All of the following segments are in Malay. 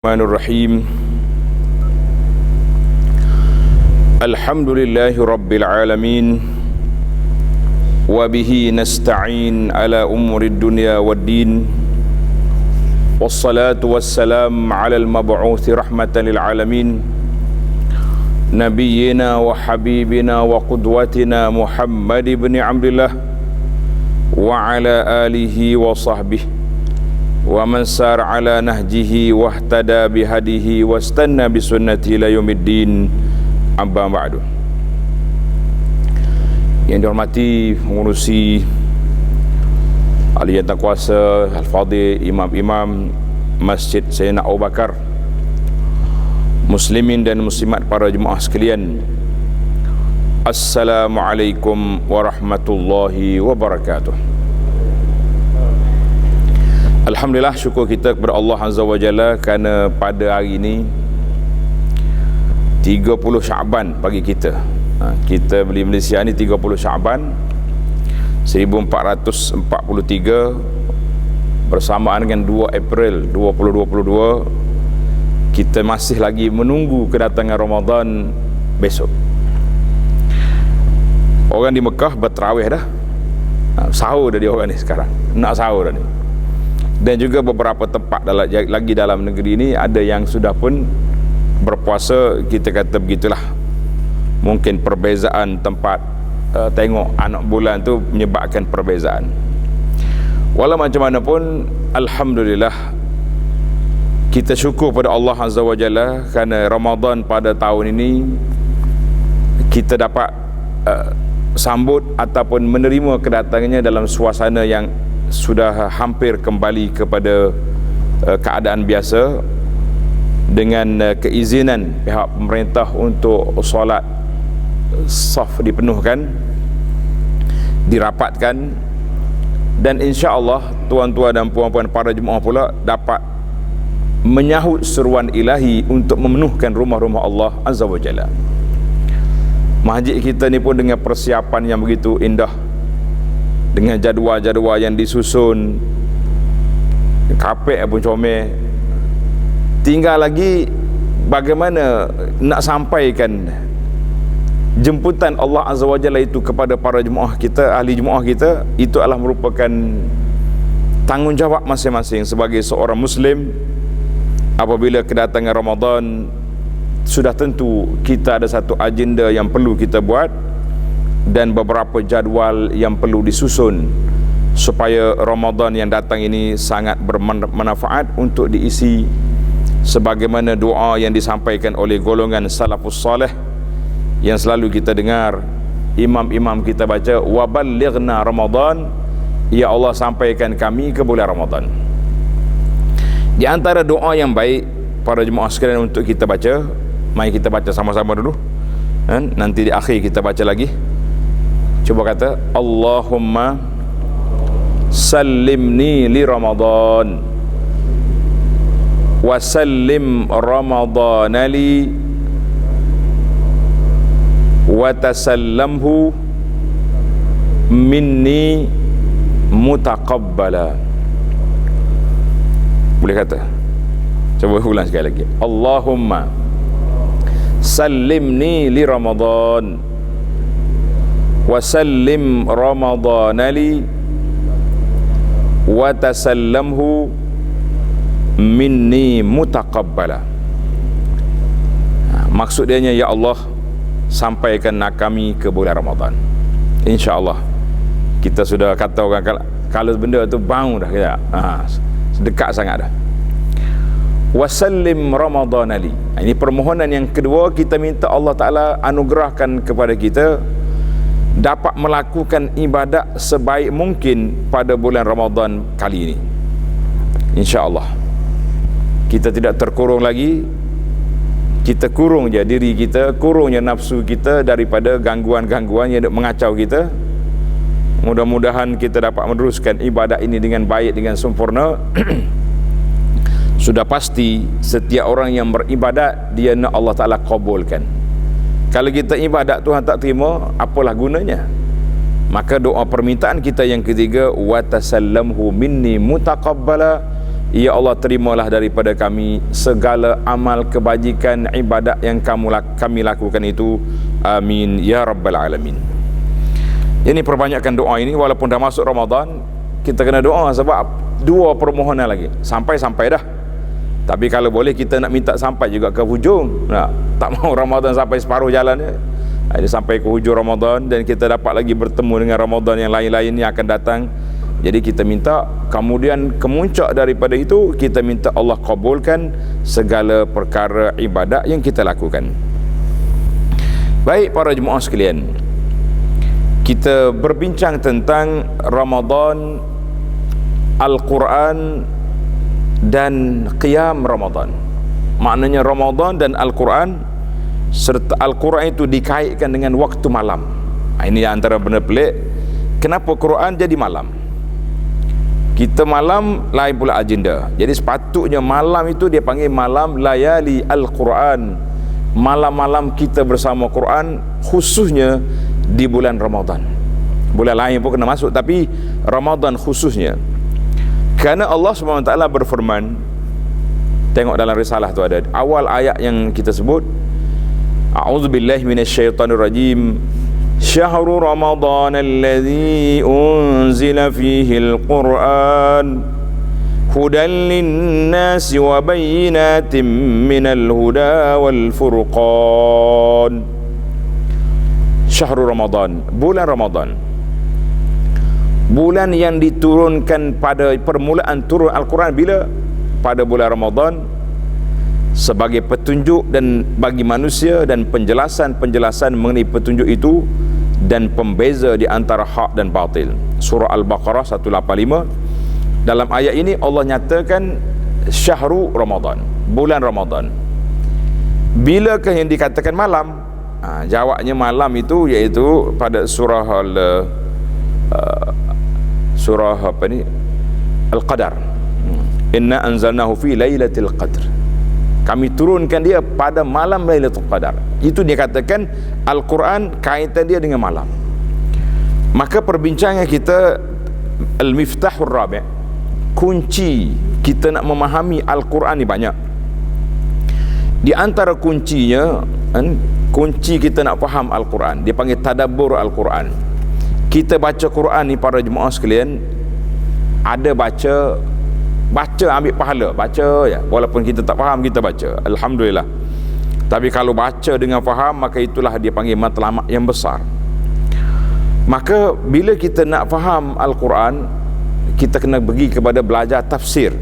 Bismillahirrahmanirrahim. Alhamdulillahi rabbil alamin. Wa bihi nasta'in ala umurid dunya waddin. Wassalatu wassalam ala al-mab'uthi rahmatan lil alamin. Nabiyyina wa habibina wa qudwatina Muhammad ibn Abdullah wa ala alihi wa sahbihi wa man sar ala nahjihi wahtada bihadihi wastanna bisunnati ila yaumiddin, amma ba'du. Yang dihormati pengurusi ahli yang kuasa, al-fadhil, imam-imam Masjid Sayyidina Abu Bakar, muslimin dan muslimat, para jemaah sekalian, Assalamualaikum warahmatullahi wabarakatuh. Alhamdulillah, syukur kita kepada Allah Azza wa Jalla kerana pada hari ini 30 Syaban bagi kita. Kita beli Malaysia ni 30 Syaban 1443 bersamaan dengan 2 April 2022. Kita masih lagi menunggu kedatangan Ramadan besok. Orang di Mekah berterawih dah. Sahur dah dia orang ni sekarang. Nak sahur dah ni. Dan juga beberapa tempat lagi dalam negeri ini ada yang sudah pun berpuasa. Kita kata begitulah, mungkin perbezaan tempat tengok anak bulan tu menyebabkan perbezaan. Walau macam mana pun, alhamdulillah, kita syukur pada Allah Azza wa Jalla kerana Ramadan pada tahun ini kita dapat sambut ataupun menerima kedatangannya dalam suasana yang sudah hampir kembali kepada keadaan biasa, dengan keizinan pihak pemerintah untuk solat saf dipenuhkan, dirapatkan, dan insya-Allah tuan-tuan dan puan-puan para jemaah pula dapat menyahut seruan ilahi untuk memenuhkan rumah-rumah Allah Azza wa Jalla. Masjid kita ni pun dengan persiapan yang begitu indah, dengan jadual-jadual yang disusun, kapek pun comel. Tinggal lagi bagaimana nak sampaikan jemputan Allah Azza wa Jalla itu kepada para jemaah kita, ahli jemaah kita. Itu adalah merupakan tanggungjawab masing-masing sebagai seorang Muslim. Apabila kedatangan Ramadan, sudah tentu kita ada satu agenda yang perlu kita buat dan beberapa jadual yang perlu disusun supaya Ramadan yang datang ini sangat bermanfaat untuk diisi sebagaimana doa yang disampaikan oleh golongan salafus salih yang selalu kita dengar imam-imam kita baca, wa ballighna Ramadan, ya Allah sampaikan kami ke bulan Ramadan. Di antara doa yang baik para jemaah sekalian untuk kita baca, mari kita baca sama-sama dulu, nanti di akhir kita baca lagi. Cuba kata, Allahumma sallimni li Ramadan wa sallim Ramadana li wa tasallamhu minni mutaqabbala. Boleh kata? Cuba ulang sekali lagi. Allahumma sallimni li Ramadan wa sallim Ramadana li wa tasallamhu minni mutaqabbala. Maksudnya, ya Allah sampaikan kami ke bulan Ramadan. InsyaAllah. Kita sudah kata orang kalau benda tu bau dah kita, dekat sangat dah. Wa sallim Ramadana li. Ini permohonan yang kedua, kita minta Allah Ta'ala anugerahkan kepada kita dapat melakukan ibadat sebaik mungkin pada bulan Ramadan kali ini. InsyaAllah kita tidak terkurung lagi. Kita kurung je diri kita, kurung je nafsu kita daripada gangguan-gangguan yang mengacau kita. Mudah-mudahan kita dapat meneruskan ibadat ini dengan baik, dengan sempurna. Sudah pasti setiap orang yang beribadat, dia nak Allah Ta'ala kabulkan. Kalau kita ibadat Tuhan tak terima, apalah gunanya? Maka doa permintaan kita yang ketiga, wa tasallamhu minni mutaqabbala, Ya Allah, terimalah daripada kami segala amal kebajikan ibadat yang kami lakukan itu. Amin ya rabbal alamin. Ini perbanyakkan doa ini. Walaupun dah masuk Ramadan, kita kena doa sebab dua permohonan lagi sampai dah. Tapi kalau boleh kita nak minta sampai juga ke hujung. Tak mau Ramadan sampai separuh jalan dia. Dia sampai ke hujung Ramadan dan kita dapat lagi bertemu dengan Ramadan yang lain-lain yang akan datang. Jadi kita minta, kemudian kemuncak daripada itu kita minta Allah kabulkan segala perkara ibadat yang kita lakukan. Baik para jemaah sekalian, kita berbincang tentang Ramadan, Al-Quran dan Qiyam Ramadan. Maknanya Ramadan dan Al-Quran serta Al-Quran itu dikaitkan dengan waktu malam. Ini antara benda pelik. Kenapa Quran jadi malam? Kita malam lain pula agenda. Jadi sepatutnya malam itu dia panggil malam layali Al-Quran, malam-malam kita bersama Quran, khususnya di bulan Ramadan. Bulan lain pun kena masuk, tapi Ramadan khususnya. Kerana Allah SWT berfirman, tengok dalam risalah tu ada awal ayat yang kita sebut, a'udzubillahi minasyaitanirrajim, syahru ramadhan alladhi unzila fihi al-Quran hudan linnasi wa bayyinatin minal huda wal furqan. Syahrul Ramadan, bulan Ramadan, bulan yang diturunkan pada permulaan turun Al-Quran bila? Pada bulan Ramadan, sebagai petunjuk dan bagi manusia dan penjelasan mengenai petunjuk itu dan pembeza di antara hak dan batil. Surah Al-Baqarah 185. Dalam ayat ini Allah nyatakan syahru Ramadan, bulan Ramadan. Bilakah yang dikatakan malam? Jawabnya malam itu iaitu pada surah Al-Qadar. Inna anzalnahu fi lailatul qadr. Kami turunkan dia pada malam Lailatul Qadar. Itu dia katakan Al-Quran kaitan dia dengan malam. Maka perbincangan kita Al-Miftahur Rabi', kunci kita nak memahami Al-Quran ni banyak. Di antara kuncinya, kunci kita nak faham Al-Quran, dia panggil tadabbur Al-Quran. Kita baca Quran ni para jemaah sekalian, ada baca ambil pahala, baca ya, walaupun kita tak faham kita baca, alhamdulillah. Tapi kalau baca dengan faham, maka itulah dia panggil matlamat yang besar. Maka bila kita nak faham Al-Quran, kita kena pergi kepada belajar tafsir.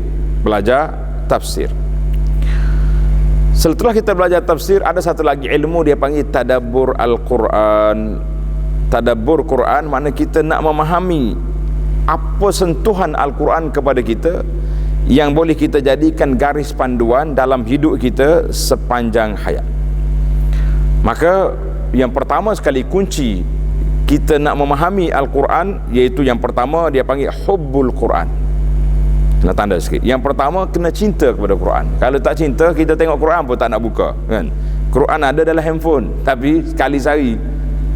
Setelah kita belajar tafsir, ada satu lagi ilmu dia panggil tadabbur Al-Quran. Tadabbur Quran makna kita nak memahami apa sentuhan Al-Quran kepada kita yang boleh kita jadikan garis panduan dalam hidup kita sepanjang hayat. Maka yang pertama sekali kunci kita nak memahami Al-Quran, iaitu yang pertama dia panggil hubbul Quran. Kena tanda sikit. Yang pertama kena cinta kepada Quran. Kalau tak cinta, kita tengok Quran pun tak nak buka, kan? Quran ada dalam handphone, tapi sekali sehari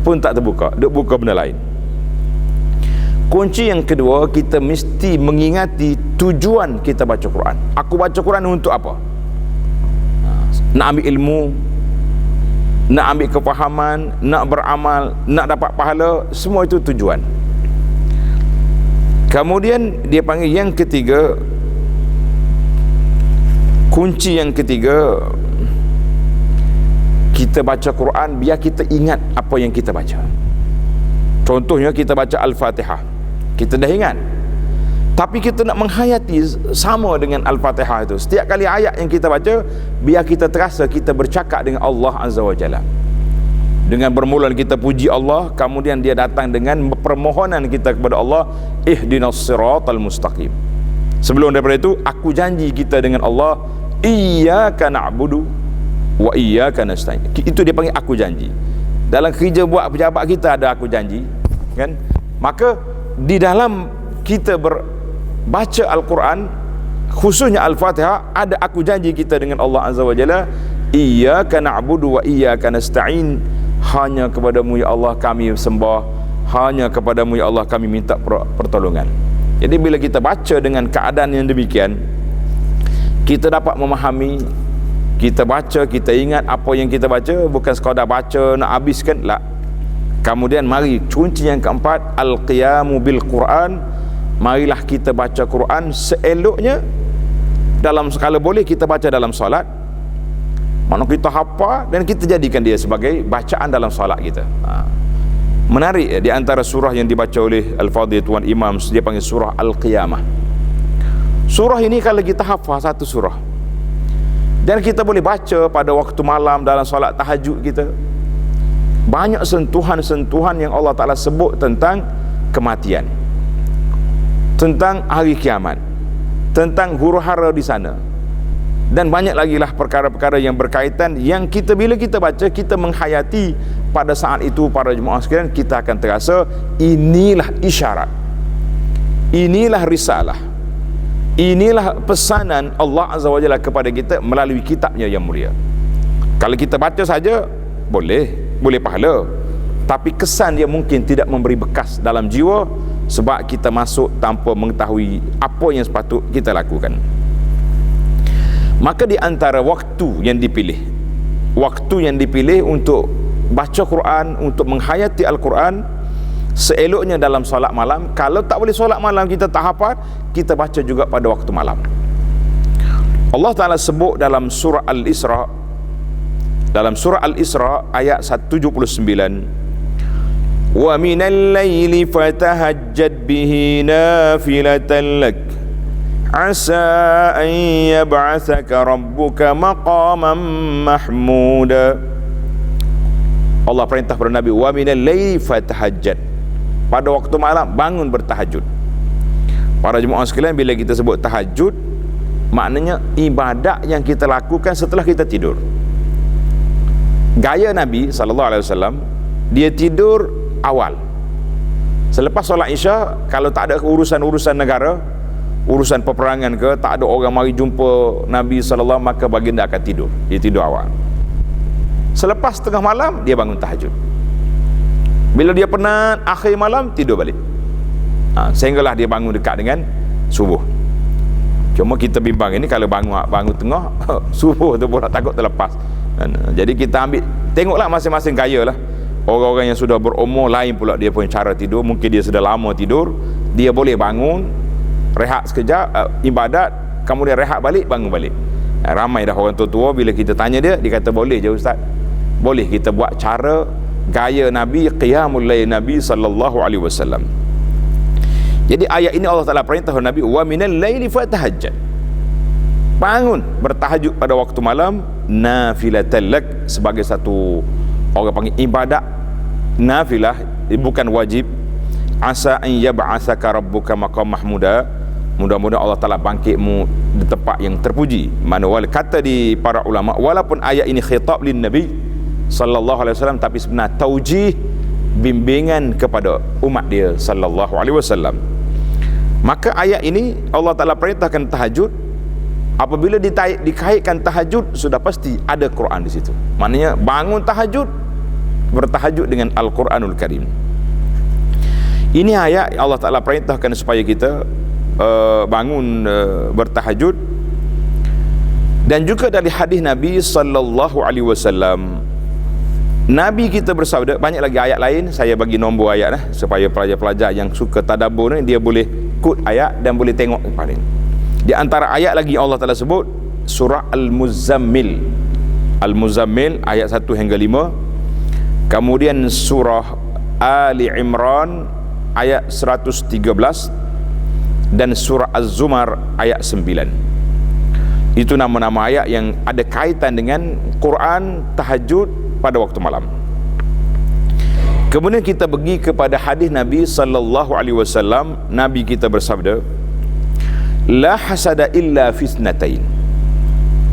pun tak terbuka, duk buka benda lain. Kunci yang kedua, kita mesti mengingati tujuan kita baca Quran. Aku baca Quran untuk apa? Nak ambil ilmu, nak ambil kefahaman, nak beramal, nak dapat pahala, semua itu tujuan. Kemudian dia panggil yang ketiga, kunci yang ketiga, kita baca Quran biar kita ingat apa yang kita baca. Contohnya kita baca Al-Fatihah, kita dah ingat, tapi kita nak menghayati sama dengan Al-Fatihah itu. Setiap kali ayat yang kita baca, biar kita terasa kita bercakap dengan Allah Azza wa Jalla. Dengan bermula kita puji Allah, kemudian dia datang dengan permohonan kita kepada Allah, ihdinas siratal mustaqim. Sebelum daripada itu, aku janji kita dengan Allah, iyyaka na'budu wa iyyaka nasta'in. Itu dia panggil aku janji. Dalam kerja buat pejabat kita ada aku janji, kan? Maka di dalam kita baca Al-Quran, khususnya Al-Fatihah, ada aku janji kita dengan Allah Azza wa Jalla, iyyaka na'budu wa iyyaka nasta'in. Hanya kepadamu ya Allah kami sembah, hanya kepadamu ya Allah kami minta pertolongan. Jadi bila kita baca dengan keadaan yang demikian, kita dapat memahami, kita baca, kita ingat apa yang kita baca, bukan sekadar baca nak habiskan, lah. Kemudian mari kunci yang keempat, al-qiyamu bil Quran. Marilah kita baca Quran seeloknya. Dalam skala boleh kita baca dalam solat, mana kita hafal dan kita jadikan dia sebagai bacaan dalam solat kita. Menarik di antara surah yang dibaca oleh Al-Fadhil Tuan Imam, dia panggil surah Al-Qiyamah. Surah ini kalau kita hafal satu surah, dan kita boleh baca pada waktu malam dalam solat tahajud kita, banyak sentuhan-sentuhan yang Allah Ta'ala sebut tentang kematian, tentang hari kiamat, tentang huru-hara di sana, dan banyak lagi lah perkara-perkara yang berkaitan, yang kita bila kita baca, kita menghayati pada saat itu. Para jemaah sekalian, kita akan terasa inilah isyarat, inilah risalah, inilah pesanan Allah Azza wa Jalla kepada kita melalui kitabnya yang mulia. Kalau kita baca saja boleh pahala, tapi kesan dia mungkin tidak memberi bekas dalam jiwa, sebab kita masuk tanpa mengetahui apa yang sepatut kita lakukan. Maka di antara waktu yang dipilih untuk baca Quran, untuk menghayati Al-Quran, seeloknya dalam solat malam. Kalau tak boleh solat malam, kita tak hafal, kita baca juga pada waktu malam. Allah Ta'ala sebut dalam surah Al-Isra, ayat 179, wa minal laili fatahajjad bihi nafilatan lak asa an yab'athaka rabbuka maqaman mahmuda. Allah perintah kepada Nabi, wa minal laili fatahajjad, pada waktu malam bangun bertahajud. Para jemaah sekalian, bila kita sebut tahajud, maknanya ibadat yang kita lakukan setelah kita tidur. Gaya Nabi SAW, dia tidur awal. Selepas solat Isya, kalau tak ada urusan-urusan negara, urusan peperangan ke, tak ada orang mari jumpa Nabi SAW, maka baginda akan tidur. Dia tidur awal. Selepas tengah malam, dia bangun tahajud. Bila dia penat, akhir malam, tidur balik. Sehinggalah dia bangun dekat dengan subuh. Cuma kita bimbang ini, kalau bangun tengah subuh tu pula takut terlepas. Jadi kita tengoklah masing-masing gaya lah. Orang-orang yang sudah berumur lain pula dia punya cara tidur. Mungkin dia sudah lama tidur, dia boleh bangun, rehat sekejap, ibadat, kemudian rehat balik, bangun balik. Ramai dah orang tua-tua, bila kita tanya dia kata boleh je Ustaz. Boleh kita buat cara gaya Nabi, qiyamul lail Nabi sallallahu alaihi wasallam. Jadi ayat ini Allah Ta'ala perintah Nabi, wa minal laili fatahajjad, bangun bertahajud pada waktu malam, nafilatan lak, sebagai satu orang panggil ibadat nafilah, bukan wajib. Asa an yab'athaka rabbuka maqam mahmuda, mudah-mudahan Allah Ta'ala bangkitmu di tempat yang terpuji. Mana kata di para ulama, walaupun ayat ini khitab lin Nabi sallallahu alaihi wasallam, tapi sebenarnya taujih, bimbingan kepada umat dia sallallahu alaihi wasallam. Maka ayat ini Allah Ta'ala perintahkan tahajud. Apabila dikaitkan tahajud, sudah pasti ada Quran di situ. Maknanya bangun tahajud, bertahajud dengan Al-Quranul Karim. Ini ayat Allah Ta'ala perintahkan supaya kita bangun bertahajud. Dan juga dari hadis Nabi sallallahu alaihi wasallam, Nabi kita bersabda, banyak lagi ayat lain, saya bagi nombor ayat supaya pelajar-pelajar yang suka tadabbur ni, dia boleh kut ayat dan boleh tengok paling. Di antara ayat lagi Allah Ta'ala sebut surah Al-Muzammil, ayat 1 hingga 5. Kemudian surah Ali Imran ayat 113, dan surah Az-Zumar ayat 9. Itu nama-nama ayat yang ada kaitan dengan Quran, tahajud pada waktu malam. Kemudian kita pergi kepada hadis Nabi sallallahu alaihi wasallam. Nabi kita bersabda, la hasada illa fisnatain.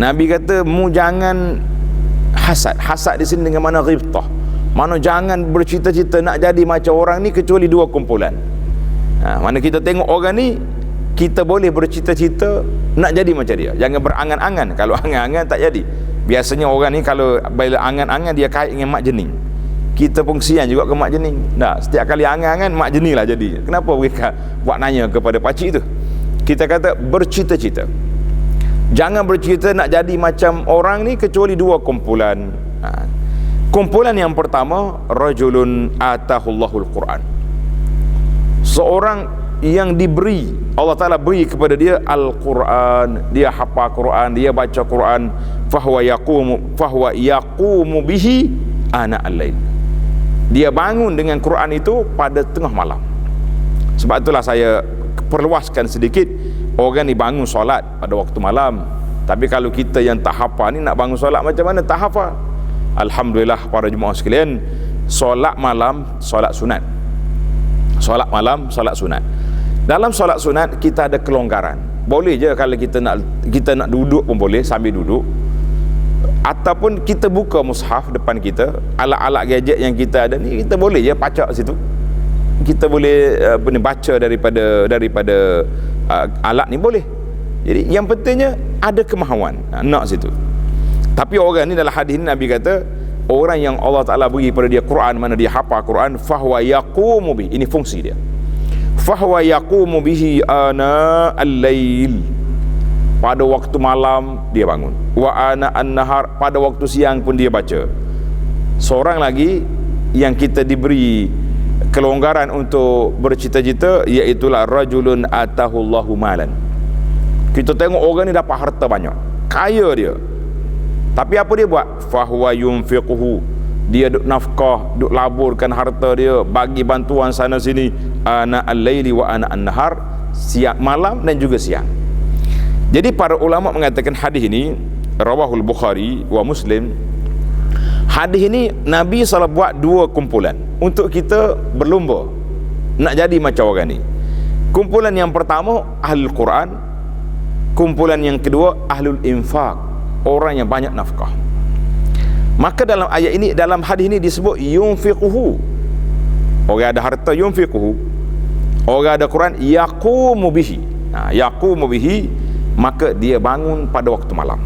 Nabi kata, mu jangan hasad. Hasad di sini dengan mana ghibtah, mana jangan bercita-cita nak jadi macam orang ni, kecuali dua kumpulan. Mana kita tengok orang ni, kita boleh bercita-cita nak jadi macam dia. Jangan berangan-angan. Kalau angan-angan tak jadi. Biasanya orang ni kalau bila angan-angan, dia kait dengan mak jening. Kita pun kesian juga ke mak jening. Setiap kali angan-angan, mak jening lah jadi. Kenapa mereka buat nanya kepada pakcik tu? Kita kata bercita-cita. Jangan bercerita nak jadi macam orang ni kecuali dua kumpulan. Kumpulan yang pertama, rajulun atahullahul Quran. Seorang yang diberi, Allah Ta'ala beri kepada dia Al-Quran, dia hafal Quran, dia baca Quran, fahuwa yaqumu bihi ana al-lail. Dia bangun dengan Quran itu pada tengah malam. Sebab itulah saya perluaskan sedikit, orang ni bangun solat pada waktu malam. Tapi kalau kita yang tak hafal ni nak bangun solat macam mana? Tak hafal. Alhamdulillah para jemaah sekalian, solat malam solat sunat. Solat malam solat sunat. Dalam solat sunat kita ada kelonggaran. Boleh je kalau kita nak duduk pun boleh sambil duduk, ataupun kita buka mushaf depan kita, alat-alat gadget yang kita ada ni kita boleh je pacak situ. Kita boleh baca daripada alat ni boleh. Jadi yang pentingnya ada kemahuan nak situ. Tapi orang ni dalam hadis ni Nabi kata, orang yang Allah Ta'ala beri pada dia Quran, mana dia hafal Quran, fahuwa yaqumu bihi, ini fungsi dia, fahuwa yaqumu bihi ana al-lail, pada waktu malam dia bangun, wa ana an-nahar, pada waktu siang pun dia baca. Seorang lagi yang kita diberi kelonggaran untuk bercita-cita, iaitulah rajulun atahullahu malan. Kita tengok orang ni dapat harta banyak, kaya dia, tapi apa dia buat? Fahuwa yunfiquhu, dia duk nafkah, duk laburkan harta dia, bagi bantuan sana sini, ana al-laili wa ana an-nahar, siang malam dan juga siang. Jadi para ulama mengatakan hadis ini rawahul Bukhari wa Muslim. Hadis ini Nabi SAW buat dua kumpulan untuk kita berlumba nak jadi macam orang ni. Kumpulan yang pertama ahlul Quran, kumpulan yang kedua ahlul infaq, orang yang banyak nafkah. Maka dalam ayat ini, dalam hadis ini disebut yunfiquhu, orang ada harta yunfiquhu, orang ada Quran yaqumu bihi. Yaqumu bihi, maka dia bangun pada waktu malam.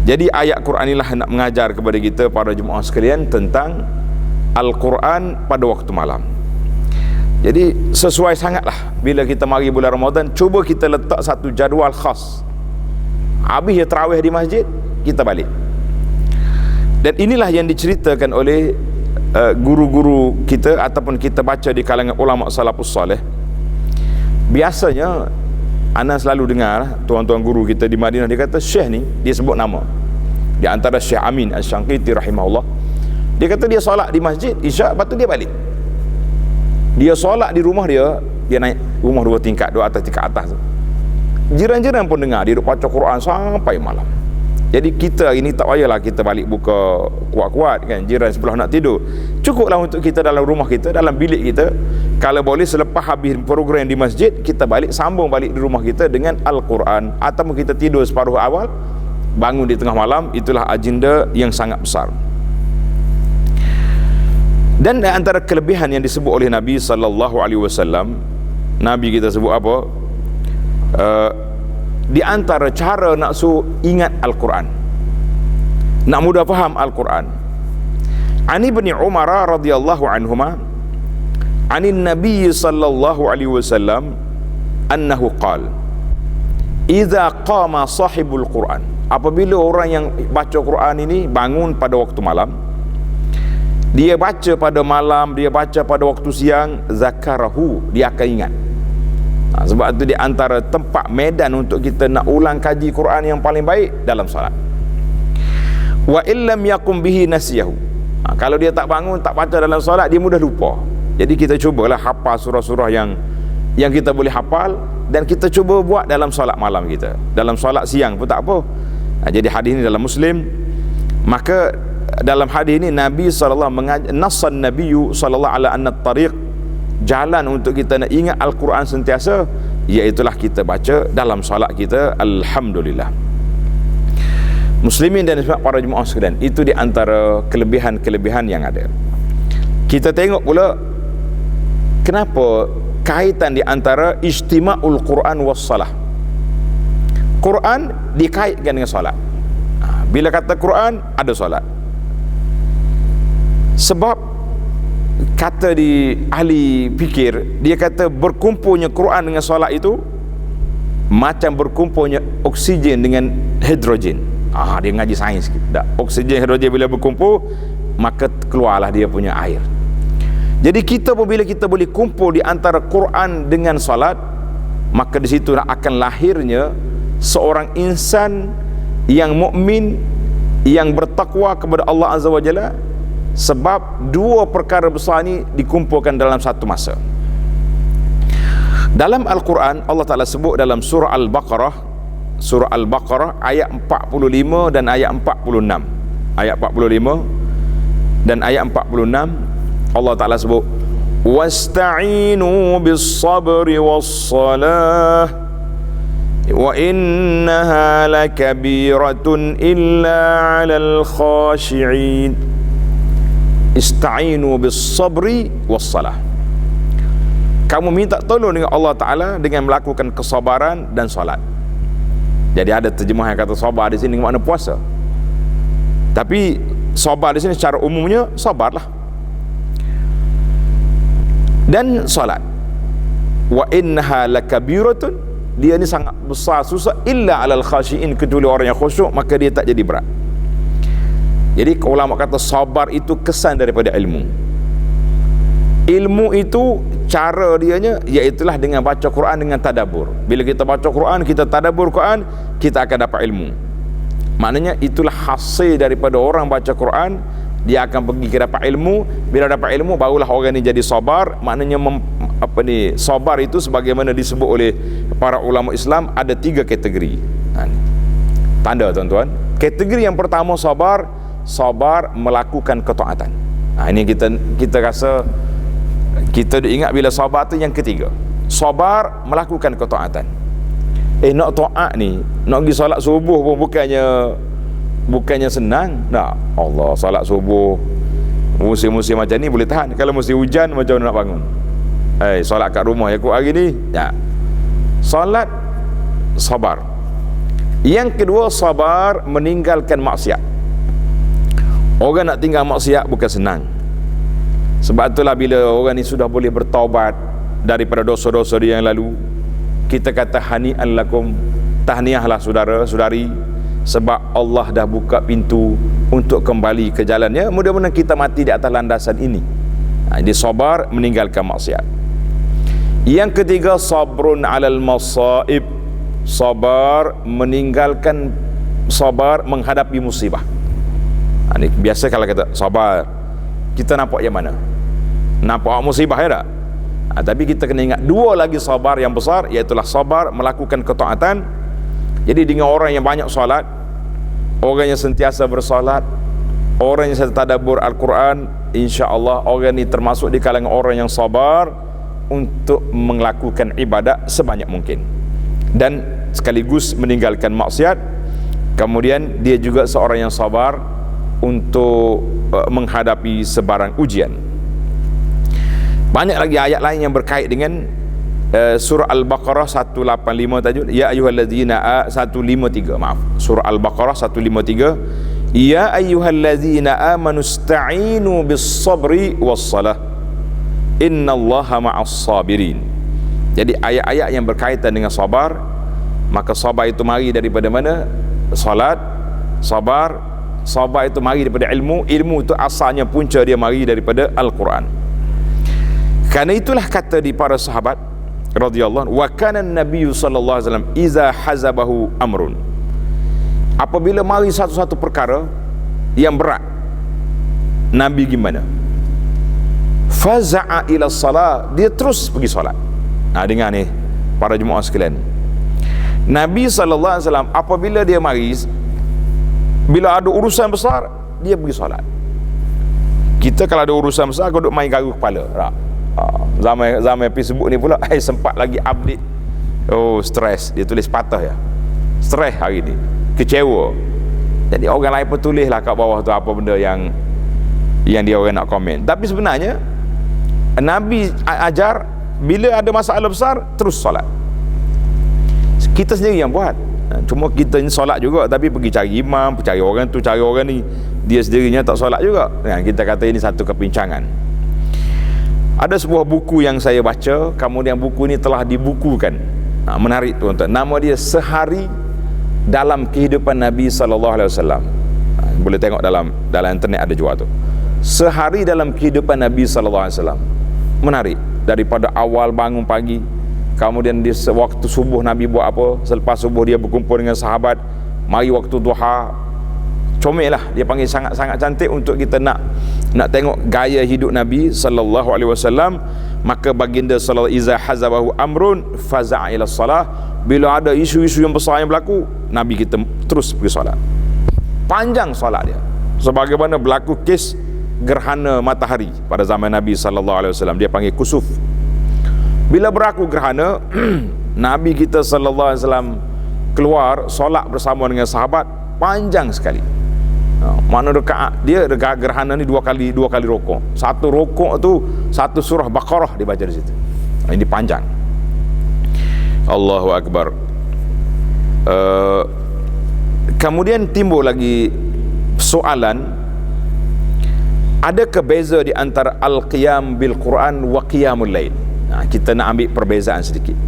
Jadi ayat Quran inilah nak mengajar kepada kita para jemaah sekalian tentang Al-Quran pada waktu malam. Jadi sesuai sangatlah bila kita mari bulan Ramadan, cuba kita letak satu jadual khas. Habis ya tarawih di masjid, kita balik. Dan inilah yang diceritakan oleh guru-guru kita ataupun kita baca di kalangan ulama salafus salih. Biasanya ana selalu dengar tuan-tuan guru kita di Madinah, dia kata Syekh ni, dia sebut nama, di antara Syekh Amin Asy-Syangqiti rahimahullah, dia kata dia solat di masjid Isyak, lepas tu dia balik. Dia solat di rumah dia naik rumah 2 tingkat, 2 atas tingkat atas tu. Jiran-jiran pun dengar dia duk baca Quran sampai malam. Jadi kita hari ni tak payahlah kita balik buka kuat-kuat kan, jiran sebelah nak tidur. Cukuplah untuk kita dalam rumah kita, dalam bilik kita, kalau boleh selepas habis program di masjid, kita balik, sambung balik di rumah kita dengan Al-Quran. Ataupun kita tidur separuh awal, bangun di tengah malam. Itulah agenda yang sangat besar. Dan antara kelebihan yang disebut oleh Nabi SAW, Nabi kita sebut apa? Di antara cara nak ingat Al-Quran, nak mudah faham Al-Quran. Ani bin Umar radhiyallahu anhuma, anin Nabi sallallahu alaihi wasallam annahu qala, idza qama sahibul Quran, apabila orang yang baca Quran ini bangun pada waktu malam, dia baca pada malam, dia baca pada waktu siang, zakarahu, dia akan ingat. Sebab itu di antara tempat medan untuk kita nak ulang kaji Quran yang paling baik dalam salat. Wa illam yakum bihi nasiyahu, kalau dia tak bangun, tak baca dalam salat, dia mudah lupa. Jadi kita cubalah hafal surah-surah yang kita boleh hafal, dan kita cuba buat dalam salat malam kita. Dalam salat siang pun tak apa. Jadi hadis ini dalam Muslim. Maka dalam hadis ini Nabi SAW mengajar, nassan Nabiyu sallallahu ala anna tariq, jalan untuk kita nak ingat Al-Quran sentiasa, iaitulah kita baca dalam salat kita. Alhamdulillah. Muslimin dan para jemaah sekalian, itu di antara kelebihan-kelebihan yang ada. Kita tengok pula kenapa kaitan di antara ijtima'ul Quran was salah. Quran dikaitkan dengan salat. Bila kata Quran, ada salat. Sebab kata di ahli fikir, dia kata berkumpulnya Quran dengan solat itu macam berkumpulnya oksigen dengan hidrogen. Dia ngaji sains sikit. Oksigen hidrogen bila berkumpul, maka keluarlah dia punya air. Jadi kita apabila kita boleh kumpul di antara Quran dengan salat, maka di situ akan lahirnya seorang insan yang mukmin, yang bertakwa kepada Allah Azza wa Jalla, sebab dua perkara besar ini dikumpulkan dalam satu masa. Dalam Al-Quran Allah Ta'ala sebut dalam surah Al-Baqarah ayat 45 dan ayat 46. Ayat 45 dan ayat 46 Allah Ta'ala sebut, wasta'inu bis-sabri was-salah wa innaha lakabiratun illa 'alal khashi'in. Ista'inu bis-sabri was-salah. Kamu minta tolong dengan Allah Ta'ala dengan melakukan kesabaran dan salat. Jadi ada terjemah yang kata sabar di sini makna puasa. Tapi sabar di sini secara umumnya sabarlah. Dan salat. Wa innaha lakabiratun, dia ni sangat besar susah, illa 'alal khashiin, kecuali orang yang khusyuk maka dia tak jadi berat. Jadi ulama kata sabar itu kesan daripada ilmu. Ilmu itu cara dianya iaitulah dengan baca Quran, dengan tadabbur. Bila kita baca Quran, kita tadabbur Quran, kita akan dapat ilmu. Maknanya itulah hasil daripada orang baca Quran, dia akan pergi ke dapat ilmu. Bila dapat ilmu barulah orang ni jadi sabar. Maknanya sabar itu sebagaimana disebut oleh para ulama Islam ada 3 kategori. Tanda tuan-tuan. Kategori yang pertama sabar melakukan ketaatan. Ini kita rasa kita ingat bila sabar tu yang ketiga. Sabar melakukan ketaatan. Nak taat ni, nak pergi solat subuh pun bukannya senang. Allah, solat subuh musim-musim macam ni boleh tahan. Kalau musim hujan macam mana nak bangun? Solat kat rumah aku hari ni. Solat sabar. Yang kedua, sabar meninggalkan maksiat. Orang nak tinggal maksiat bukan senang. Sebab itulah bila orang ni sudah boleh bertaubat daripada dosa-dosa dia yang lalu, kita kata hani'an lakum, tahniahlah saudara-saudari, sebab Allah dah buka pintu untuk kembali ke jalannya. Mudah-mudahan kita mati di atas landasan ini. Jadi sabar meninggalkan maksiat. Yang ketiga, sabrun 'alal masaib, sabar menghadapi musibah. Ini biasa kalau kata sabar, kita nampak yang mana? Nampak musibah ya tak? Tapi kita kena ingat dua lagi sabar yang besar, iaitulah sabar melakukan ketaatan. Jadi dengan orang yang banyak solat, orang yang sentiasa bersolat, orang yang sentiasa tadabbur Al-Quran, insya-Allah orang ini termasuk di kalangan orang yang sabar untuk melakukan ibadat sebanyak mungkin dan sekaligus meninggalkan maksiat. Kemudian dia juga seorang yang sabar untuk menghadapi sebarang ujian. Banyak lagi ayat lain yang berkait dengan surah Al-Baqarah 185 tajuk, ya ayyuhallazina 153, maaf, surah Al-Baqarah 153, ya ayyuhallazina amanu ista'inu bis-sabri was-salah innallaha ma'as sabirin. Jadi ayat-ayat yang berkaitan dengan sabar, maka sabar itu mari daripada mana? Salat. Sabar itu mari daripada ilmu. Ilmu itu asalnya punca dia mari daripada Al-Quran. Karena itulah kata di para sahabat radhiyallahu anhu, wa kana an-nabiy sallallahu alaihi wasallam iza hazabahu amrun, apabila mari satu-satu perkara yang berat, Nabi gimana? Faza'a ila salat, dia terus pergi solat. Dengar ni para jemaah sekalian, Nabi sallallahu alaihi wasallam apabila dia mari, bila ada urusan besar, dia pergi solat. Kita kalau ada urusan besar, kau duduk main garu kepala tak? Zaman Facebook ni pula sempat lagi update. Stres, dia tulis patah ya, stres hari ni, kecewa. Jadi orang lain pun tulis lah kat bawah tu apa benda yang dia orang nak komen. Tapi sebenarnya Nabi ajar bila ada masalah besar terus solat. Kita sendiri yang buat. Cuma kita ni solat juga, tapi pergi cari imam, cari orang tu, cari orang ni, dia sendirinya tak solat juga. Kita kata ini satu kepincangan. Ada sebuah buku yang saya baca, kemudian buku ini telah dibukukan. Menarik tuan-tuan, nama dia Sehari dalam Kehidupan Nabi SAW. Boleh tengok dalam internet ada juga tu, Sehari dalam Kehidupan Nabi SAW. Menarik, daripada awal bangun pagi, kemudian di waktu subuh Nabi buat apa, selepas subuh dia berkumpul dengan sahabat, mari waktu duha. Comel lah, dia panggil sangat-sangat cantik untuk kita nak tengok gaya hidup Nabi sallallahu alaihi wasallam. Maka baginda sallallahu iza hazabahu amrun faza'a ila salah, bila ada isu-isu yang besar yang berlaku, Nabi kita terus pergi solat. Panjang solat dia, sebagaimana berlaku kes gerhana matahari pada zaman Nabi sallallahu alaihi wasallam, dia panggil kusuf. Bila berlaku gerhana, Nabi kita sallallahu alaihi wasallam keluar solat bersama dengan sahabat, panjang sekali. Mana rakaat dia, gerhana ni dua kali rokok. Satu rokok tu satu surah Baqarah dibaca di situ. Ini panjang. Allahu Akbar. Kemudian timbul lagi soalan, adakah beza di antara al-qiyam bil Quran wa qiyamul lail? Kita nak ambil perbezaan sedikit.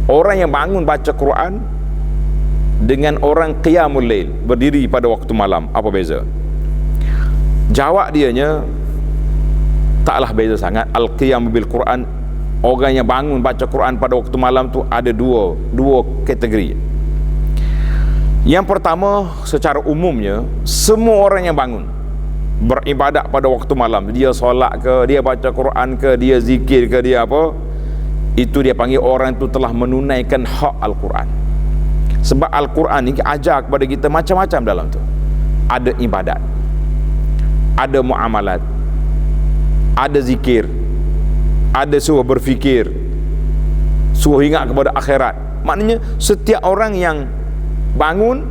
Orang yang bangun baca Quran dengan orang qiyamul lail, berdiri pada waktu malam, apa beza? Jawab dianya, taklah beza sangat. Al-qiyam bil Quran, orang yang bangun baca Quran pada waktu malam tu ada dua kategori. Yang pertama, secara umumnya semua orang yang bangun beribadat pada waktu malam, dia solat ke, dia baca Quran ke, dia zikir ke, dia apa, itu dia panggil orang itu telah menunaikan hak Al-Quran. Sebab Al-Quran ni ajar kepada kita macam-macam dalam tu. Ada ibadat, ada muamalat, ada zikir, ada suruh berfikir, suruh ingat kepada akhirat. Maknanya setiap orang yang bangun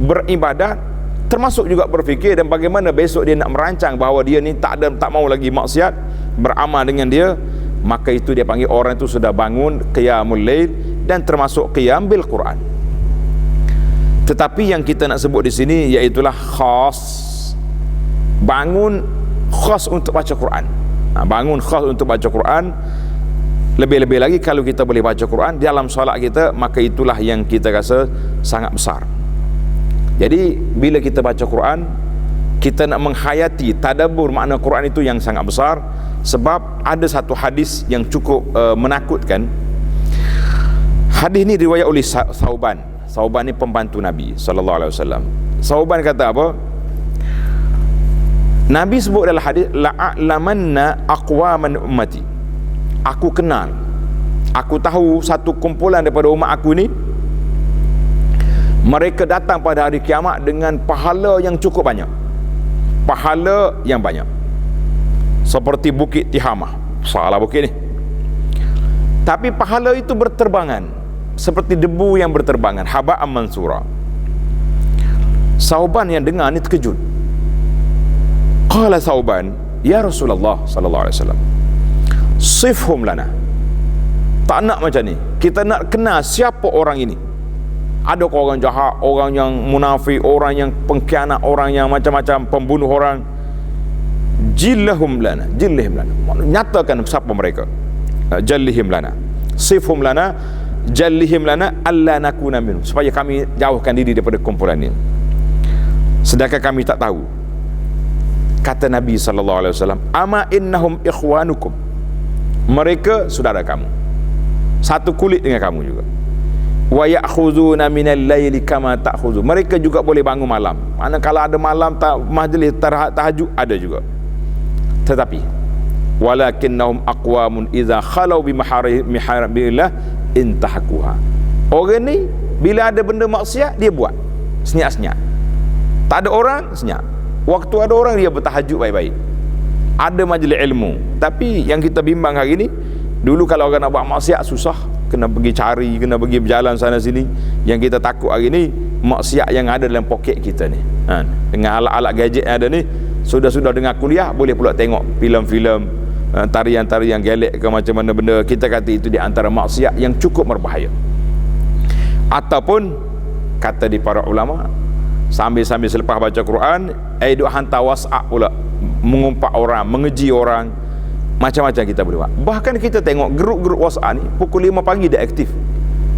beribadat, termasuk juga berfikir dan bagaimana besok dia nak merancang bahawa dia ni tak mau lagi maksiat, beramal dengan dia, maka itu dia panggil orang itu sudah bangun qiyamul lail dan termasuk qiyam bil Quran. Tetapi yang kita nak sebut di sini iaitulah khas, bangun khas untuk baca Quran. Bangun khas untuk baca Quran. Lebih-lebih lagi kalau kita boleh baca Quran dalam solat kita, maka itulah yang kita rasa sangat besar. Jadi bila kita baca Quran, kita nak menghayati tadabbur makna Quran itu yang sangat besar. Sebab ada satu hadis yang cukup menakutkan. Hadis ni riwayat oleh Sauban. Sauban ni pembantu Nabi sallallahu alaihi wasallam. Sauban kata apa? Nabi sebut dalam hadis, la'alamanna aqwaman ummati. Aku kenal, aku tahu satu kumpulan daripada umat aku ni, mereka datang pada hari kiamat dengan pahala yang cukup banyak. Pahala yang banyak. Seperti Bukit Tihamah. Salah bukit ni. Tapi pahala itu berterbangan, seperti debu yang berterbangan, haba'an mansura. Sauban yang dengar ni terkejut. Qala Sauban, ya Rasulullah sallallahu alaihi wasallam, sifhum lana. Tak nak macam ni, kita nak kenal siapa orang ini. Adakah orang jahat, orang yang munafik, orang yang pengkhianat, orang yang macam-macam, pembunuh orang? Jillahum lana, nyatakan siapa mereka. Jallihim lana, sifhum lana, jallihim lana alla nakuna minhum, supaya kami jauhkan diri daripada kumpulan ini, sedangkan kami tak tahu. Kata Nabi sallallahu alaihi wasallam, ama innahum ikhwanukum, mereka saudara kamu, satu kulit dengan kamu juga. Wa ya'khuzuna minal laili kama ta'khuzu, mereka juga boleh bangun malam. Manakala ada malam majlis tahajud ada juga. Tetapi walakinnahum aqwamun idza khalau bi maharibillah intahakuha. Orang ni bila ada benda maksiat dia buat senyap-senyap. Tak ada orang senyap. Waktu ada orang dia bertahajud baik-baik. Ada majlis ilmu. Tapi yang kita bimbang hari ni, dulu kalau orang nak buat maksiat susah, kena pergi cari, kena pergi berjalan sana sini. Yang kita takut hari ni maksiat yang ada dalam poket kita ni. Dengan alat-alat gadget yang ada ni, sudah-sudah dengar kuliah boleh pula tengok filem-filem, tarian-tarian gelek ke macam mana benda. Kita kata itu di antara maksiat yang cukup berbahaya. Ataupun kata di para ulama, sambil-sambil selepas baca Quran, duk hantar WhatsApp pula, mengumpat orang, mengeji orang, macam-macam kita boleh buat. Bahkan kita tengok grup-grup WhatsApp ni pukul 5 pagi dia aktif.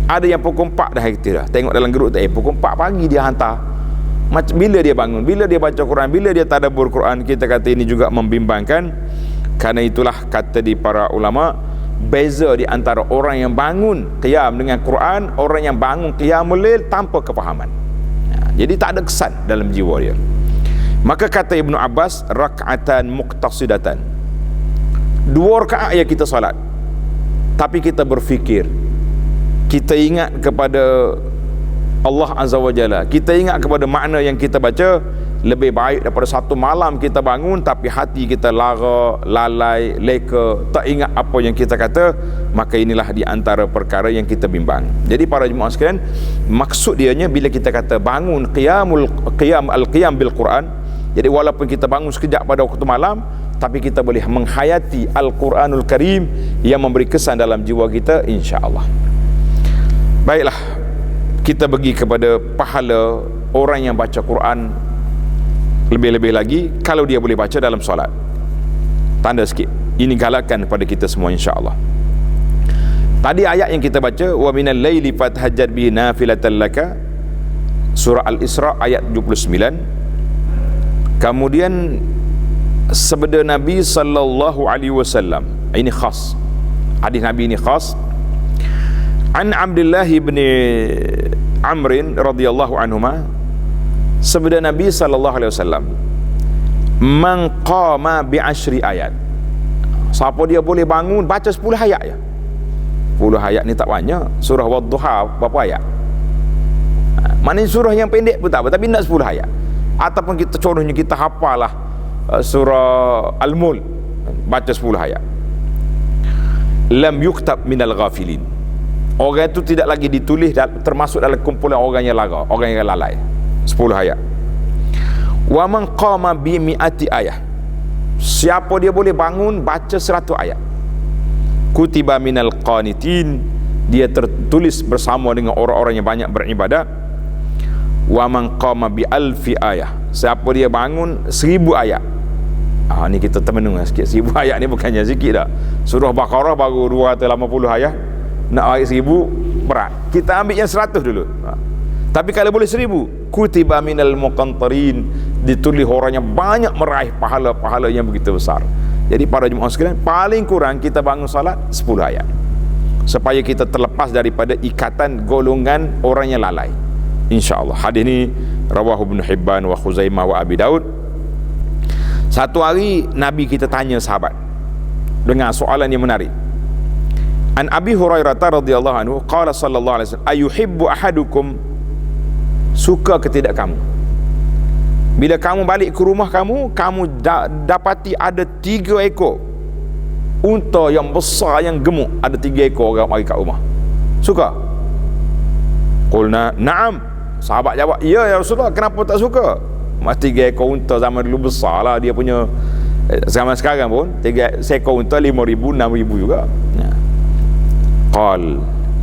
Ada yang pukul 4 dah aktif dah. Tengok dalam grup tu, pukul 4 pagi dia hantar. Bila dia bangun, bila dia baca Quran, bila dia tadabbur Quran. Kita kata ini juga membimbangkan. Kerana itulah kata di para ulama, beza di antara orang yang bangun qiyam dengan Quran, orang yang bangun qiyamul lail tanpa kefahaman. Jadi tak ada kesan dalam jiwa dia. Maka kata Ibnu Abbas, rak'atan muqtasidatan, 2 rakaat yang kita salat, tapi kita berfikir, kita ingat kepada Allah Azza wa Jalla, kita ingat kepada makna yang kita baca, lebih baik daripada satu malam kita bangun tapi hati kita lara, lalai, leka, tak ingat apa yang kita kata. Maka inilah di antara perkara yang kita bimbang. Jadi para jemaah sekalian, maksud dianya bila kita kata bangun qiyam bil Quran, jadi walaupun kita bangun sekejap pada waktu malam, tapi kita boleh menghayati Al-Quranul Karim yang memberi kesan dalam jiwa kita, insya-Allah. Baiklah, kita pergi kepada pahala orang yang baca Quran, lebih-lebih lagi kalau dia boleh baca dalam solat. Tanda sikit, ini galakan kepada kita semua, insya-Allah. Tadi ayat yang kita baca, wa minal laili fatahajjad bi nafilatan laka, surah Al-Isra ayat 79. Kemudian sabda Nabi sallallahu alaihi wasallam, ini khas, hadis Nabi ini khas. An Abdullah bin Amr radhiyallahu anhuma, sabda Nabi sallallahu alaihi wasallam, man qama bi 10 ayat, siapa dia boleh bangun baca 10 ayat ya. 10 ayat ni tak banyak. Surah Wadduha berapa ayat? Maknanya surah yang pendek pun tak apa, tapi nak 10 ayat. Ataupun kita contohnya kita hafalah surah Al-Mulk, baca 10 ayat. Lam yuktab minal ghafilin, orang itu tidak lagi ditulis termasuk dalam kumpulan orang yang lara, orang yang lalai. 10 ayat. Wa man qama bi mi'ati ayat, siapa dia boleh bangun baca 100 ayat, kutiba minal qanitin, dia tertulis bersama dengan orang-orang yang banyak beribadat. Wa man qama bi alfi ayah, siapa dia bangun 1000 ayat. Ni kita termenung sikit, 1000 ayat ni bukannya sikit dah. Surah Baqarah baru 280 ayat, nak ayat 1000 berat. Kita ambil yang 100 dulu. Tapi kalau boleh 1000, kutiba minal muqantarin, ditulis orang yang banyak meraih pahala-pahala yang begitu besar. Jadi para jemaah sekalian, paling kurang kita bangun salat 10 ayat, supaya kita terlepas daripada ikatan golongan orang yang lalai, insya-Allah. Hadis ni rawahu Ibnu Hibban wa Khuzaimah wa Abi Daud. Satu hari Nabi kita tanya sahabat dengan soalan yang menarik. An Abi Hurairah radhiyallahu anhu qala sallallahu alaihi wasallam, ayuhibbu ahadukum, suka ke tidak kamu bila kamu balik ke rumah kamu dapati ada 3 ekor unta yang besar yang gemuk, ada 3 ekor orang mari kat rumah, suka? Qulna na'am, sahabat jawab, ya Rasulullah, kenapa tak suka? 3 ekor unta zaman dulu besar lah dia punya. Zaman sekarang pun 3 ekor unta 5,000 6,000 juga. Qal,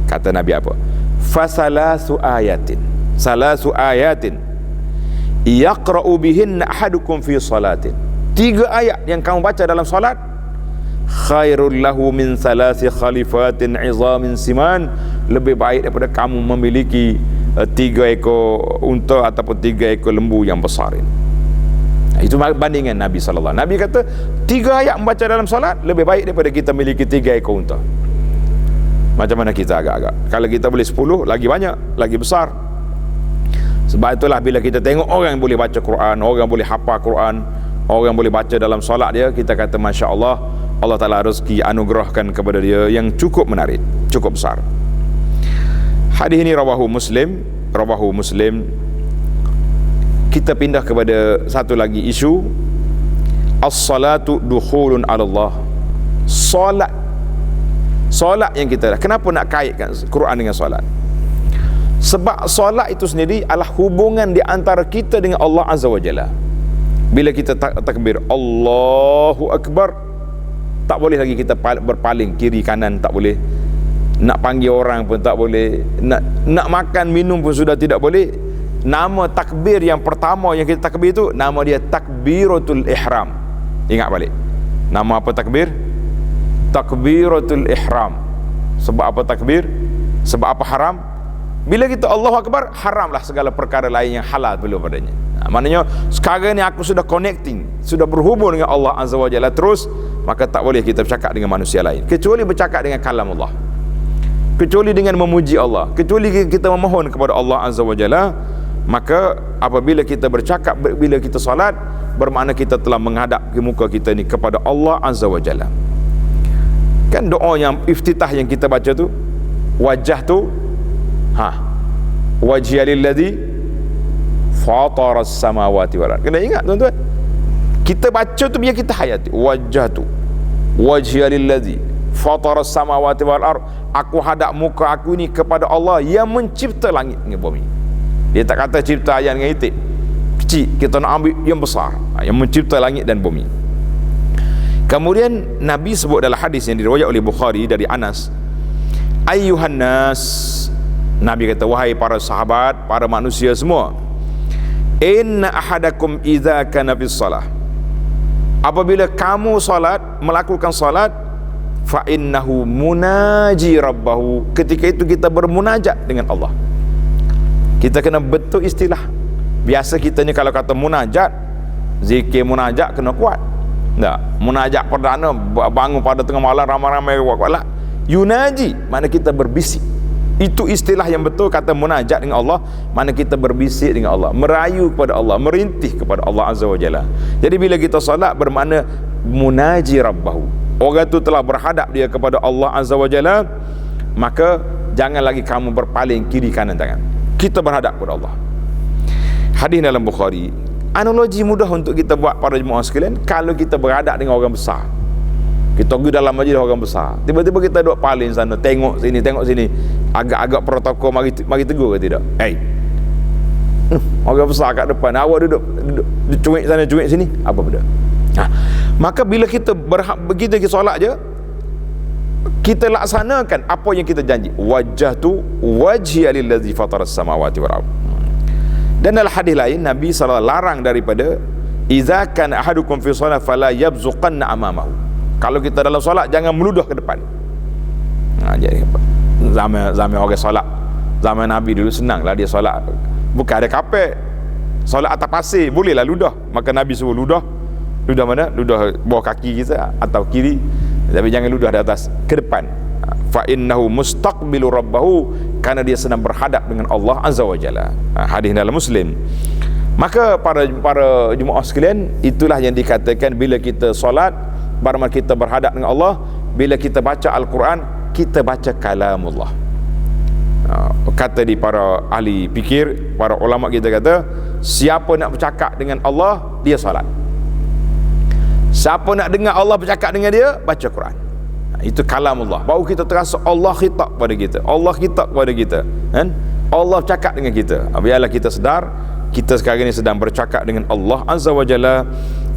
kata Nabi apa? Fasalasu ayatin yaqra'u bihinna ahadukum fi salatin, 3 ayat yang kamu baca dalam salat, khairul lahu min salasi khalifatin izamin siman, lebih baik daripada kamu memiliki 3 ekor unta ataupun 3 ekor lembu yang besar ini. Itu bandingan Nabi sallallahu alaihi wasallam. Nabi kata 3 ayat membaca dalam salat lebih baik daripada kita memiliki 3 ekor unta. Macam mana kita agak-agak? Kalau kita boleh 10, lagi banyak, lagi besar. Sebab itulah bila kita tengok orang yang boleh baca Quran, orang yang boleh hafal Quran, orang yang boleh baca dalam solat dia, kita kata Masya Allah, Allah Ta'ala rezeki anugerahkan kepada dia yang cukup menarik, cukup besar. Hadis ini rawahu Muslim. Kita pindah kepada satu lagi isu, as-salatu dukhulun ala Allah. Solat yang kita dah, kenapa nak kaitkan Quran dengan solat? Sebab solat itu sendiri adalah hubungan di antara kita dengan Allah Azza wa Jalla. Bila kita takbir Allahu Akbar, tak boleh lagi kita berpaling kiri kanan, tak boleh. Nak panggil orang pun tak boleh, nak makan minum pun sudah tidak boleh. Nama takbir yang pertama yang kita takbir itu, nama dia takbiratul ihram. Ingat balik, nama apa takbir? Takbiratul ihram. Sebab apa takbir? Sebab apa haram? Bila kita Allahu Akbar, haramlah segala perkara lain yang halal perlu padanya. Maknanya sekarang ni aku sudah connecting, sudah berhubung dengan Allah Azza wa Jalla terus, maka tak boleh kita bercakap dengan manusia lain kecuali bercakap dengan kalam Allah, kecuali dengan memuji Allah, kecuali kita memohon kepada Allah Azza wa Jalla. Maka apabila kita bercakap, bila kita salat, bermakna kita telah menghadap ke muka kita ni kepada Allah Azza wa Jalla. Kan doa yang iftitah yang kita baca tu, wajah tu wajhiya lilladzi fataras samawati wal ard. Kena ingat tuan-tuan, kita baca tu biar kita hayati. Wajah tu wajhiya lilladzi fataras samawati wal ard, aku hadap muka aku ni kepada Allah yang mencipta langit dengan bumi. Dia tak kata cipta ayam dengan itik kecil, kita nak ambil yang besar, yang mencipta langit dan bumi. Kemudian Nabi sebut dalam hadis yang diriwayatkan oleh Bukhari dari Anas, ayyuhan nas, Nabi kata, wahai para sahabat, para manusia semua, inna ahadakum idza kana fis salah, apabila kamu salat, melakukan salat, fa innahu munaji rabbahu, ketika itu kita bermunajat dengan Allah. Kita kena betul istilah. Biasa kita ni kalau kata munajat, zikir munajat kena kuat. Tak, munajat perdana bangun pada tengah malam ramai-ramai kuat-kuat. Yunaji, mana kita berbisik. Itu istilah yang betul. Kata munajat dengan Allah, mana kita berbisik dengan Allah, merayu kepada Allah, merintih kepada Allah Azza wa Jalla. Jadi bila kita solat, bermakna munaji rabbahu, orang tu telah berhadap dia kepada Allah Azza wa Jalla. Maka jangan lagi kamu berpaling kiri kanan tangan, kita berhadap kepada Allah. Hadis dalam Bukhari. Analogi mudah untuk kita buat para jemaah sekalian. Kalau kita berhadap dengan orang besar, kita pergi dalam majlis orang besar, tiba-tiba kita duduk paling sana, tengok sini, agak-agak protokol, mari tegur ke tidak? Orang besar kat depan, awak duduk cuik sana cuik sini, apa benda? Maka bila kita begitu kita solat je, kita laksanakan apa yang kita janji. Wajah tu wajhiya lillazi fataras samawati wal ard. Dan dalam hadis lain Nabi SAW larang daripada idza kana ahadukum fi shalah fala yabzuqanna amamahu. Kalau kita dalam solat, jangan meludah ke depan. Jadi zaman orang solat zaman Nabi dulu senanglah dia solat, bukan ada kapek, solat atas pasir bolehlah ludah. Maka Nabi suruh ludah mana? Ludah bawah kaki kita atau kiri, tapi jangan ludah di atas, ke depan. Fa innahu mustaqbilu rabbahu, karena dia sedang berhadap dengan Allah Azza wa Jalla. Hadis dalam Muslim. Maka para jemaah sekalian, itulah yang dikatakan bila kita solat, baru kita berhadap dengan Allah. Bila kita baca Al-Quran, kita baca kalamullah. Kata di para ahli fikir, para ulama kita kata, siapa nak bercakap dengan Allah, dia solat. Siapa nak dengar Allah bercakap dengan dia, baca Quran. Itu kalamullah. Baru kita terasa Allah khitab pada kita, Allah khitab pada kita, kan? Allah bercakap dengan kita. Biarlah kita sedar, kita sekarang ini sedang bercakap dengan Allah Azza wa Jalla.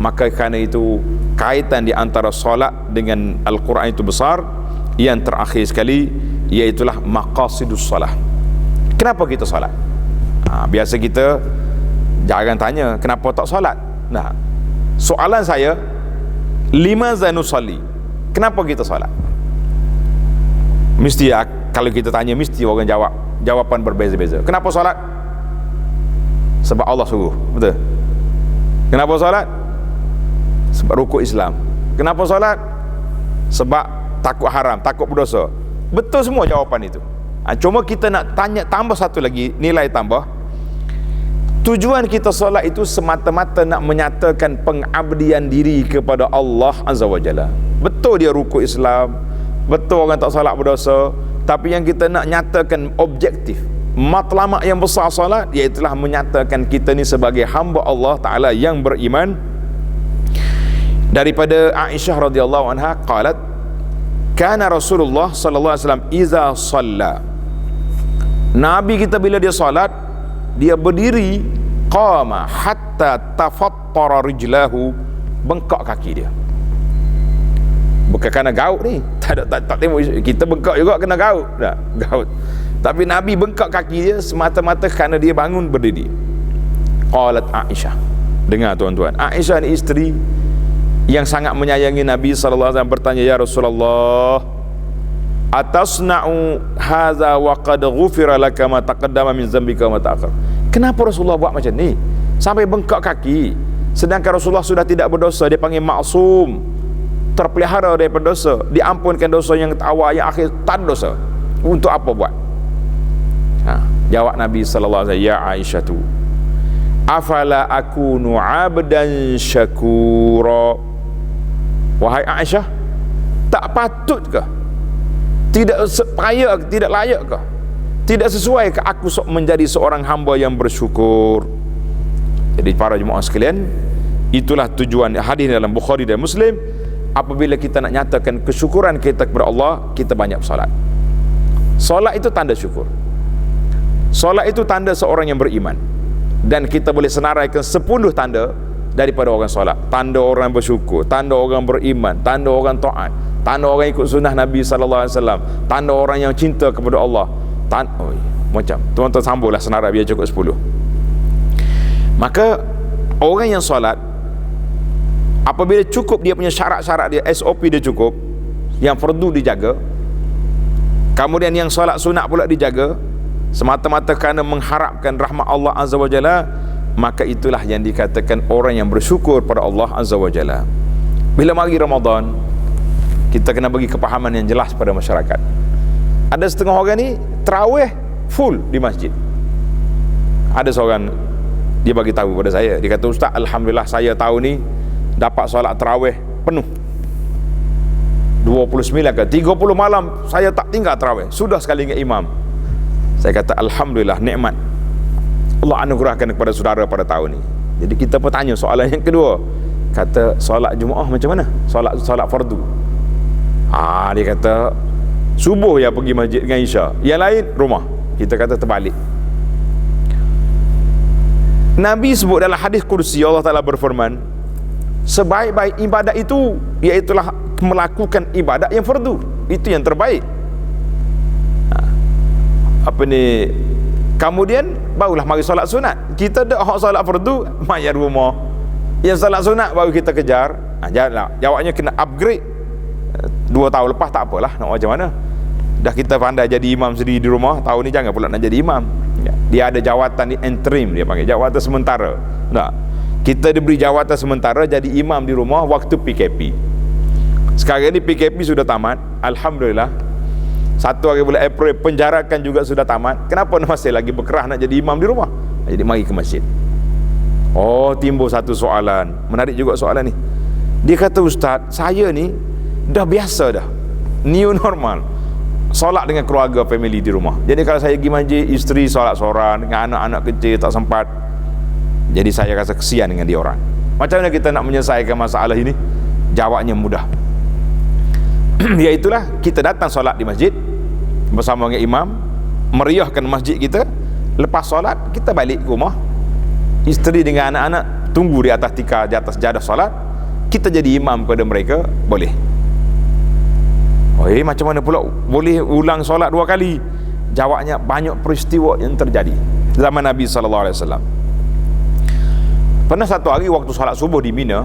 Maka kerana itu kaitan di antara solat dengan Al-Quran itu besar. Yang terakhir sekali, iaitulah maqasidus solat. Kenapa kita solat? Biasa kita jarang tanya kenapa tak solat. Nah, soalan saya, limaza nusalli, kenapa kita solat? Mesti kalau kita tanya, mesti orang jawab jawapan berbeza-beza. Kenapa solat? Sebab Allah suruh, betul? Kenapa solat? Sebab rukuk Islam. Kenapa solat? Sebab takut haram, takut berdosa. Betul semua jawapan itu. Cuma kita nak tanya tambah satu lagi, nilai tambah. Tujuan kita solat itu semata-mata nak menyatakan pengabdian diri kepada Allah Azza wa Jalla. Betul dia rukuk Islam, betul orang tak solat berdosa, tapi yang kita nak nyatakan objektif, matlamat yang besar solat, iaitulah menyatakan kita ni sebagai hamba Allah Ta'ala yang beriman. Daripada Aisyah radhiyallahu anha qalat, kana Rasulullah sallallahu alaihi wasallam iza shalla, Nabi kita bila dia salat, dia berdiri, qama hatta tafattara rijlahu, bengkak kaki dia. Bukan kerana gaut ni, tak tengok kita bengkak juga kena gaut, tak gaut. Tapi Nabi bengkak kaki dia semata-mata kerana dia bangun berdiri. Qalat Aisyah, dengar tuan-tuan, Aisyah ni isteri yang sangat menyayangi Nabi SAW, bertanya, ya Rasulullah, atasna'u hadza wa qad ghufira laka ma taqaddama min dzambika wa ma ta'akhkhar. Kenapa Rasulullah buat macam ni sampai bengkak kaki, sedangkan Rasulullah sudah tidak berdosa, dia panggil maksum, terpelihara daripada dosa, diampunkan dosa yang awal, yang akhir tak ada dosa. Untuk apa buat? Jawab Nabi sallallahu alaihi wasallam, ya Aisyah tu, afala akunu abdan syakura. Wahai Aisyah, tak patutkah, tidak sepaya, tidak layakkah, tidak sesuai ke aku menjadi seorang hamba yang bersyukur? Jadi para jemaah sekalian, itulah tujuan hadis dalam Bukhari dan Muslim. Apabila kita nak nyatakan kesyukuran kita kepada Allah, kita banyak salat. Salat itu tanda syukur. Salat itu tanda seorang yang beriman. Dan kita boleh senaraikan 10 tanda daripada orang salat. Tanda orang bersyukur, tanda orang beriman, tanda orang taat, tanda orang ikut sunnah Nabi sallallahu alaihi wasallam, tanda orang yang cinta kepada Allah. Macam tuan-tuan sambunglah senarai biar cukup 10. Maka orang yang salat, apabila cukup dia punya syarat-syarat dia, SOP dia cukup, yang fardu dijaga, kemudian yang salat sunat pula dijaga, semata-mata kerana mengharapkan rahmat Allah Azza wa Jalla, maka itulah yang dikatakan orang yang bersyukur pada Allah Azza wa Jalla. Bila mari Ramadan, kita kena bagi kepahaman yang jelas pada masyarakat. Ada setengah orang ni tarawih full di masjid. Ada seorang, dia bagi tahu pada saya, dia kata, Ustaz, alhamdulillah saya tahu ni dapat solat tarawih penuh 29 ke 30 malam saya tak tinggal tarawih, sudah sekali dengan imam. Saya kata alhamdulillah, nikmat Allah anugerahkan kepada saudara pada tahun ni. Jadi kita bertanya soalan yang kedua, kata solat Jumaat macam mana? Solat fardu. Dia kata subuh ya pergi masjid dengan isya, yang lain rumah. Kita kata terbalik. Nabi sebut dalam hadis kursi, Allah Ta'ala berfirman, sebaik-baik ibadat itu iaitulah melakukan ibadat yang fardu. Itu yang terbaik. Kemudian barulah mari solat sunat. Kita dah hak solat fardu mayar rumah, yang solat sunat baru kita kejar. Jawabnya kena upgrade. 2 tahun lepas tak apalah, nak macam mana, dah kita pandai jadi imam sendiri di rumah, tahun ni jangan pula nak jadi imam. Dia ada jawatan ni interim, dia panggil jawatan sementara. Kita diberi jawatan sementara jadi imam di rumah waktu PKP. Sekarang ni PKP sudah tamat, alhamdulillah. 1 hari bulan April penjarakan juga sudah tamat. Kenapa masih lagi berkerah nak jadi imam di rumah? Jadi mari ke masjid. Timbul satu soalan, menarik juga soalan ni. Dia kata, Ustaz, saya ni dah biasa dah, new normal, solat dengan keluarga, family di rumah. Jadi kalau saya pergi masjid, isteri solat seorang, dengan anak-anak kecil tak sempat. Jadi saya rasa kesian dengan dia orang. Macam mana kita nak menyelesaikan masalah ini? Jawabnya mudah. Iaitulah kita datang solat di masjid bersama dengan imam, meriahkan masjid kita. Lepas solat kita balik ke rumah, isteri dengan anak-anak tunggu di atas tikar, di atas jadah solat. Kita jadi imam kepada mereka, boleh. Macam mana pula boleh ulang solat 2 kali? Jawabnya banyak peristiwa yang terjadi zaman Nabi sallallahu alaihi wasallam. Pernah satu hari waktu solat subuh di Mina,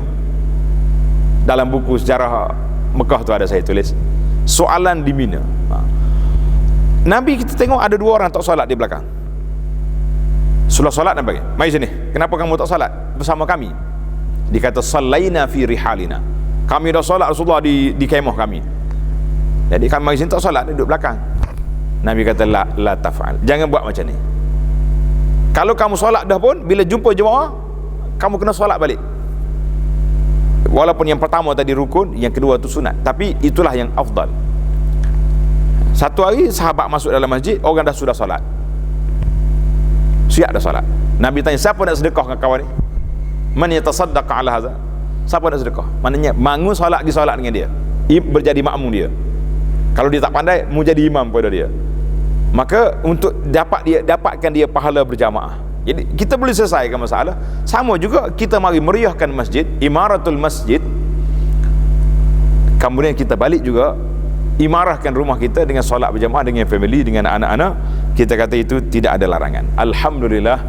dalam buku sejarah Mekah tu ada saya tulis soalan di Mina. Nabi kita tengok ada 2 orang tak solat di belakang. Sudah solat Nabi, mari sini, kenapa kamu tak solat bersama kami? Dikata sallaina fi rihalina, kami dah solat Rasulullah di kemah kami. Jadi kami mari sini tak solat, duduk belakang. Nabi kata la taf'al, jangan buat macam ni. Kalau kamu solat dah pun, bila jumpa jemaah kamu kena solat balik. Walaupun yang pertama tadi rukun, yang kedua tu sunat, tapi itulah yang afdal. Satu hari sahabat masuk dalam masjid, orang dah sudah solat, siap dah solat. Nabi tanya, siapa nak sedekah dengan kawan ni? Man yatasaddaq ala hadza? Siapa nak sedekah? Maknanya bangun solat, pergi solat dengan dia, berjadi makmum dia. Kalau dia tak pandai, mu jadi imam pada dia. Maka untuk dapatkan dia pahala berjamaah. Jadi kita boleh selesaikan masalah. Sama juga kita mari meriahkan masjid, imaratul masjid. Kemudian kita balik juga imarahkan rumah kita dengan solat berjamaah dengan family, dengan anak-anak. Kita kata itu tidak ada larangan. Alhamdulillah.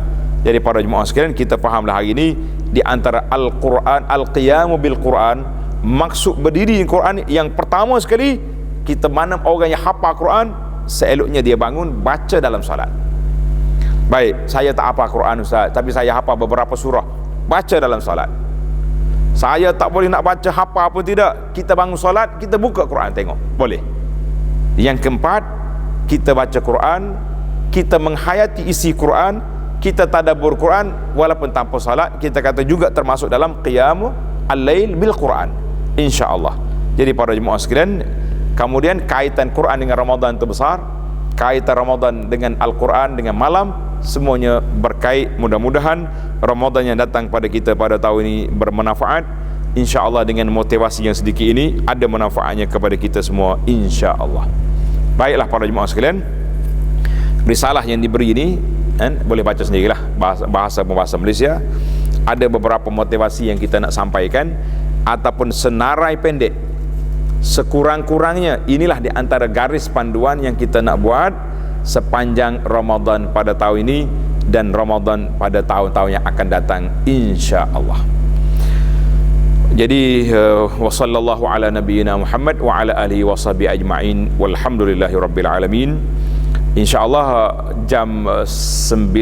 Jadi para jemaah sekalian, kita fahamlah hari ini di antara Al-Quran, Al-Qiyamu bil-Quran, maksud berdiri di Quran yang pertama sekali, kita mana orang yang hafal Quran, seeloknya dia bangun baca dalam salat. Baik, saya tak hafal Quran Ustaz, tapi saya hafal beberapa surah, baca dalam salat. Saya tak boleh nak baca hafal apa tidak, kita bangun salat, kita buka Quran tengok, boleh. Yang keempat, kita baca Quran, kita menghayati isi Quran, kita tadabbur Quran walaupun tanpa salat, kita kata juga termasuk dalam qiyam al-lail bil Quran, insya-Allah. Jadi para jemaah sekalian, kemudian kaitan Quran dengan Ramadan itu besar, kaitan Ramadan dengan Al-Quran, dengan malam, semuanya berkait. Mudah-mudahan Ramadan yang datang pada kita pada tahun ini bermanfaat, insya-Allah. Dengan motivasi yang sedikit ini ada manfaatnya kepada kita semua, insya-Allah. Baiklah para jemaah sekalian, risalah yang diberi ini boleh baca sendirilah, bahasa Malaysia. Ada beberapa motivasi yang kita nak sampaikan ataupun senarai pendek. Sekurang-kurangnya inilah di antara garis panduan yang kita nak buat sepanjang Ramadan pada tahun ini dan Ramadan pada tahun-tahun yang akan datang, insya-Allah. Jadi wa sallallahu ala nabiyyina Muhammad wa ala alihi wa sahbihi ajma'in walhamdulillahi rabbil alamin. Insya-Allah jam 9